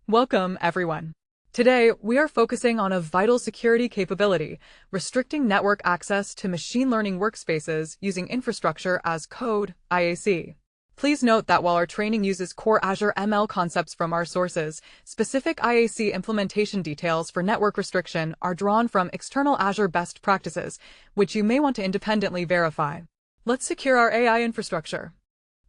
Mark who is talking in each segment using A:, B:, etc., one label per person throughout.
A: Welcome, everyone. Today, we are focusing on a vital security capability, restricting network access to machine learning workspaces using infrastructure as code, IaC. Please note that while our training uses core Azure ML concepts from our sources, specific IaC implementation details for network restriction are drawn from external Azure best practices, which you may want to independently verify. Let's secure our AI infrastructure.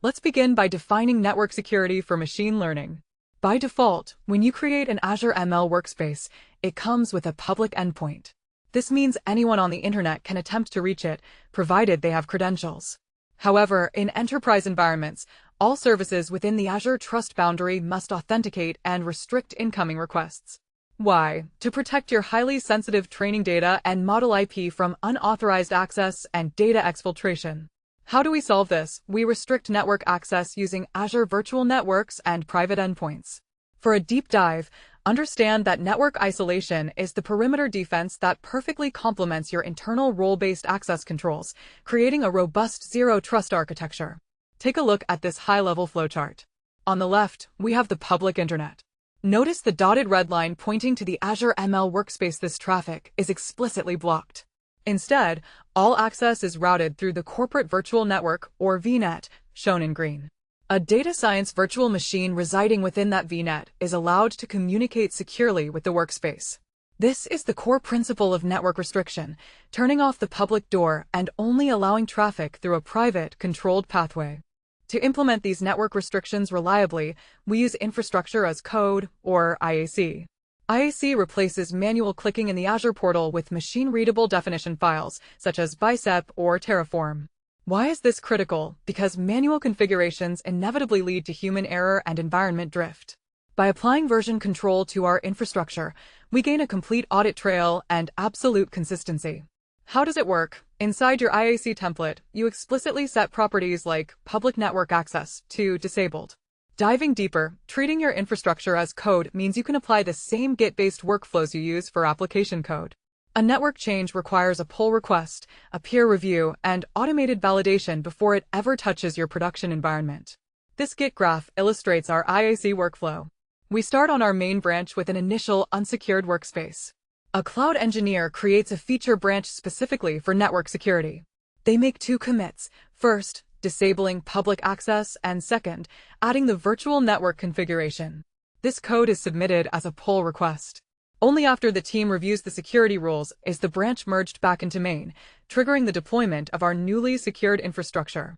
A: Let's begin by defining network security for machine learning. By default, when you create an Azure ML workspace, it comes with a public endpoint. This means anyone on the internet can attempt to reach it, provided they have credentials. However, in enterprise environments, all services within the Azure Trust Boundary must authenticate and restrict incoming requests. Why? To protect your highly sensitive training data and model IP from unauthorized access and data exfiltration. How do we solve this? We restrict network access using Azure Virtual Networks and private endpoints. For a deep dive, understand that network isolation is the perimeter defense that perfectly complements your internal role-based access controls, creating a robust zero-trust architecture. Take a look at this high-level flowchart. On the left, we have the public internet. Notice the dotted red line pointing to the Azure ML workspace. This traffic is explicitly blocked. Instead, all access is routed through the corporate virtual network, or VNet, shown in green. A data science virtual machine residing within that VNet is allowed to communicate securely with the workspace. This is the core principle of network restriction, turning off the public door and only allowing traffic through a private, controlled pathway. To implement these network restrictions reliably, we use infrastructure as code, or IaC. IaC replaces manual clicking in the Azure portal with machine-readable definition files, such as Bicep or Terraform. Why is this critical? Because manual configurations inevitably lead to human error and environment drift. By applying version control to our infrastructure, we gain a complete audit trail and absolute consistency. How does it work? Inside your IaC template, you explicitly set properties like public network access to disabled. Diving deeper, treating your infrastructure as code means you can apply the same Git-based workflows you use for application code. A network change requires a pull request, a peer review, and automated validation before it ever touches your production environment. This Git graph illustrates our IaC workflow. We start on our main branch with an initial unsecured workspace. A cloud engineer creates a feature branch specifically for network security. They make two commits. First, disabling public access, and second, adding the virtual network configuration. This code is submitted as a pull request. Only after the team reviews the security rules is the branch merged back into main, triggering the deployment of our newly secured infrastructure.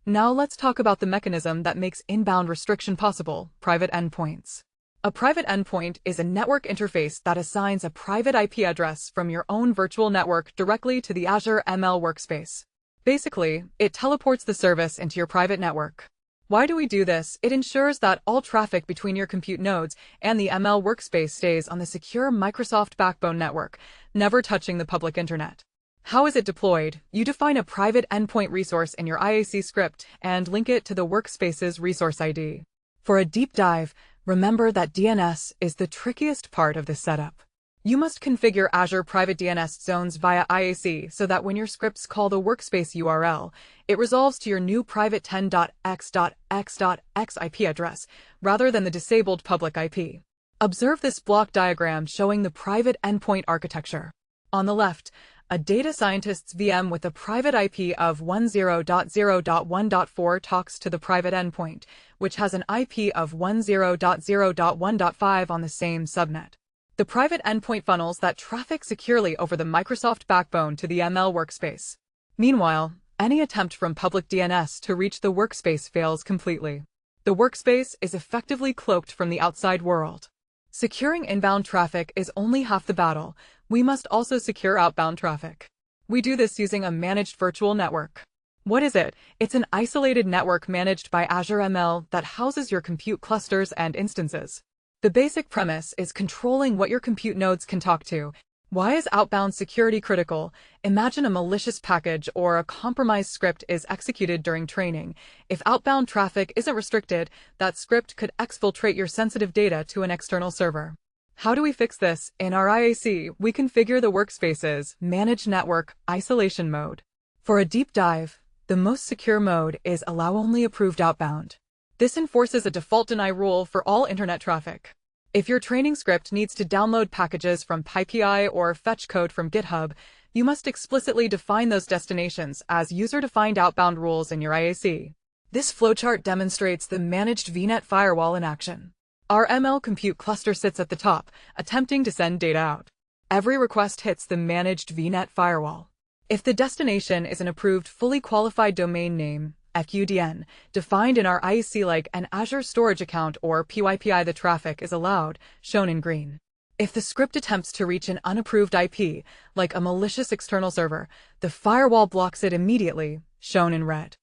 A: Now let's talk about the mechanism that makes inbound restriction possible: private endpoints. A private endpoint is a network interface that assigns a private IP address from your own virtual network directly to the Azure ML workspace. Basically, it teleports the service into your private network. Why do we do this? It ensures that all traffic between your compute nodes and the ML workspace stays on the secure Microsoft backbone network, never touching the public internet. How is it deployed? You define a private endpoint resource in your IaC script and link it to the workspace's resource ID. For a deep dive, remember that DNS is the trickiest part of this setup. You must configure Azure private DNS zones via IaC so that when your scripts call the workspace URL, it resolves to your new private 10.x.x.x IP address, rather than the disabled public IP. Observe this block diagram showing the private endpoint architecture. On the left, a data scientist's VM with a private IP of 10.0.1.4 talks to the private endpoint, which has an IP of 10.0.1.5 on the same subnet. The private endpoint funnels that traffic securely over the Microsoft backbone to the ML workspace. Meanwhile, any attempt from public DNS to reach the workspace fails completely. The workspace is effectively cloaked from the outside world. Securing inbound traffic is only half the battle. We must also secure outbound traffic. We do this using a managed virtual network. What is it? It's an isolated network managed by Azure ML that houses your compute clusters and instances. The basic premise is controlling what your compute nodes can talk to. Why is outbound security critical? Imagine a malicious package or a compromised script is executed during training. If outbound traffic isn't restricted, that script could exfiltrate your sensitive data to an external server. How do we fix this? In our IaC, we configure the workspace's Manage Network Isolation mode. For a deep dive, the most secure mode is Allow Only Approved Outbound. This enforces a default deny rule for all internet traffic. If your training script needs to download packages from PyPI or fetch code from GitHub, you must explicitly define those destinations as user-defined outbound rules in your IaC. This flowchart demonstrates the managed VNet firewall in action. Our ML compute cluster sits at the top, attempting to send data out. Every request hits the managed VNet firewall. If the destination is an approved fully qualified domain name, FQDN, defined in our IaC like an Azure storage account or PYPI, the traffic is allowed, shown in green. If the script attempts to reach an unapproved IP, like a malicious external server, the firewall blocks it immediately, shown in red.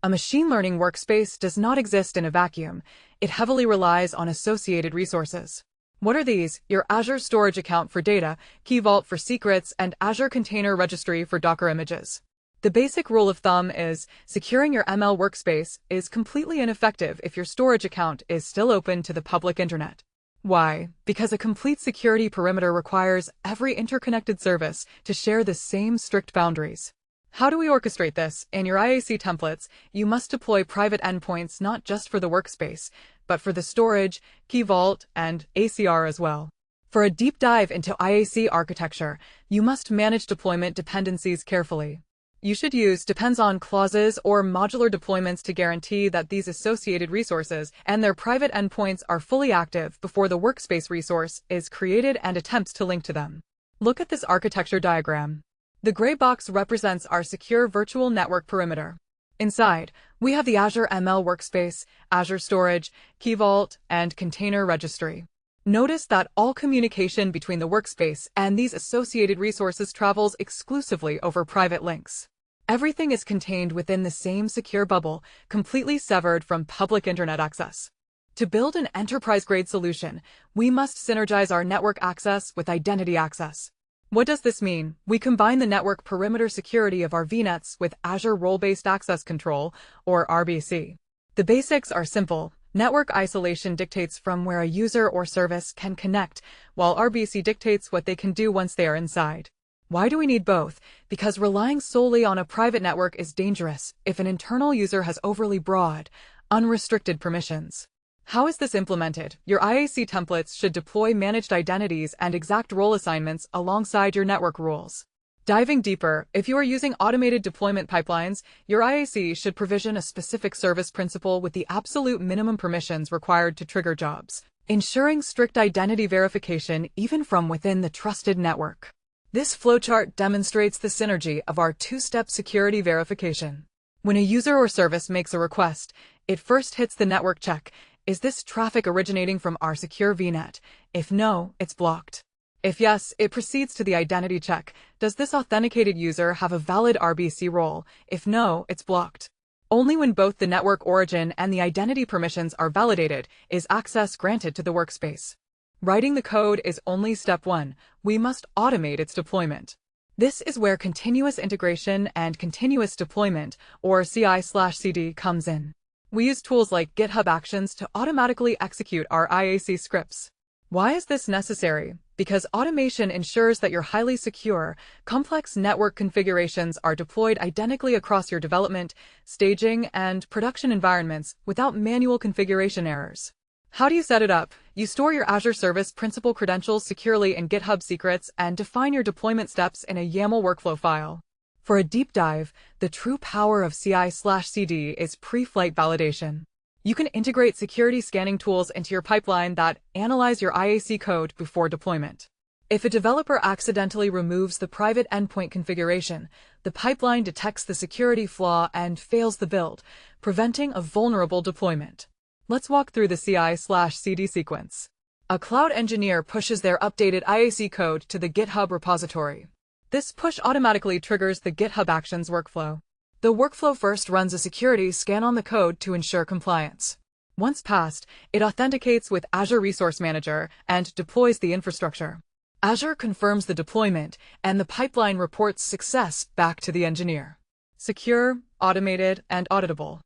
A: A machine learning workspace does not exist in a vacuum. It heavily relies on associated resources. What are these? Your Azure storage account for data, Key Vault for secrets, and Azure Container Registry for Docker images. The basic rule of thumb is securing your ML workspace is completely ineffective if your storage account is still open to the public internet. Why? Because a complete security perimeter requires every interconnected service to share the same strict boundaries. How do we orchestrate this? In your IaC templates, you must deploy private endpoints not just for the workspace, but for the storage, Key Vault, and ACR as well. For a deep dive into IaC architecture, you must manage deployment dependencies carefully. You should use depends-on clauses or modular deployments to guarantee that these associated resources and their private endpoints are fully active before the workspace resource is created and attempts to link to them. Look at this architecture diagram. The gray box represents our secure virtual network perimeter. Inside, we have the Azure ML workspace, Azure Storage, Key Vault, and Container Registry. Notice that all communication between the workspace and these associated resources travels exclusively over private links. Everything is contained within the same secure bubble, completely severed from public internet access. To build an enterprise-grade solution, we must synergize our network access with identity access. What does this mean? We combine the network perimeter security of our VNets with Azure Role-Based Access Control, or RBAC. The basics are simple. Network isolation dictates from where a user or service can connect, while RBAC dictates what they can do once they are inside. Why do we need both? Because relying solely on a private network is dangerous if an internal user has overly broad, unrestricted permissions. How is this implemented? Your IaC templates should deploy managed identities and exact role assignments alongside your network rules. Diving deeper, if you are using automated deployment pipelines, your IaC should provision a specific service principal with the absolute minimum permissions required to trigger jobs, ensuring strict identity verification even from within the trusted network. This flowchart demonstrates the synergy of our two-step security verification. When a user or service makes a request, it first hits the network check. Is this traffic originating from our secure VNet? If no, it's blocked. If yes, it proceeds to the identity check. Does this authenticated user have a valid RBAC role? If no, it's blocked. Only when both the network origin and the identity permissions are validated is access granted to the workspace. Writing the code is only step one. We must automate its deployment. This is where continuous integration and continuous deployment, or CI/CD, comes in. We use tools like GitHub Actions to automatically execute our IaC scripts. Why is this necessary? Because automation ensures that your highly secure, complex network configurations are deployed identically across your development, staging, and production environments without manual configuration errors. How do you set it up? You store your Azure Service Principal credentials securely in GitHub Secrets and define your deployment steps in a YAML workflow file. For a deep dive, the true power of CI/CD is pre-flight validation. You can integrate security scanning tools into your pipeline that analyze your IaC code before deployment. If a developer accidentally removes the private endpoint configuration, the pipeline detects the security flaw and fails the build, preventing a vulnerable deployment. Let's walk through the CI/CD sequence. A cloud engineer pushes their updated IaC code to the GitHub repository. This push automatically triggers the GitHub Actions workflow. The workflow first runs a security scan on the code to ensure compliance. Once passed, it authenticates with Azure Resource Manager and deploys the infrastructure. Azure confirms the deployment, and the pipeline reports success back to the engineer. Secure, automated, and auditable.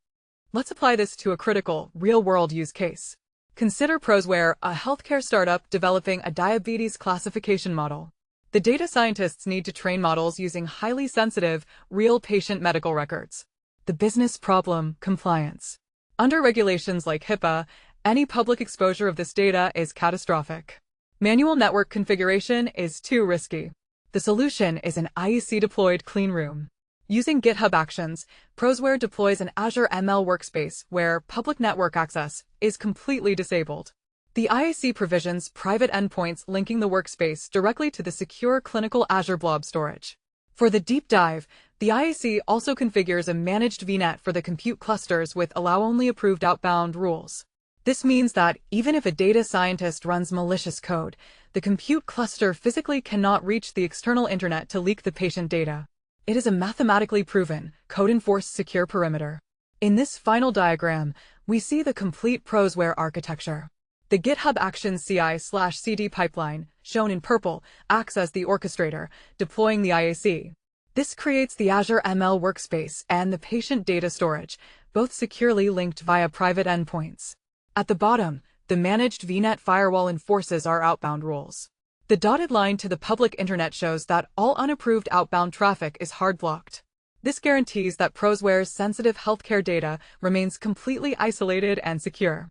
A: Let's apply this to a critical, real-world use case. Consider Prosware, a healthcare startup developing a diabetes classification model. The data scientists need to train models using highly sensitive, real patient medical records. The business problem: compliance. Under regulations like HIPAA, Any public exposure of this data is catastrophic. Manual network configuration is too risky. The solution is an IaC-deployed clean room. Using GitHub Actions, Prosware deploys an Azure ML workspace where public network access is completely disabled. The IaC provisions private endpoints linking the workspace directly to the secure clinical Azure Blob storage. For the deep dive, the IaC also configures a managed VNet for the compute clusters with allow-only approved outbound rules. This means that even if a data scientist runs malicious code, the compute cluster physically cannot reach the external internet to leak the patient data. It is a mathematically proven, code-enforced secure perimeter. In this final diagram, we see the complete Prosware architecture. The GitHub Actions CI/CD pipeline, shown in purple, acts as the orchestrator, deploying the IaC. This creates the Azure ML workspace and the patient data storage, both securely linked via private endpoints. At the bottom, the managed VNet firewall enforces our outbound rules. The dotted line to the public internet shows that all unapproved outbound traffic is hard-blocked. This guarantees that Prosware's sensitive healthcare data remains completely isolated and secure.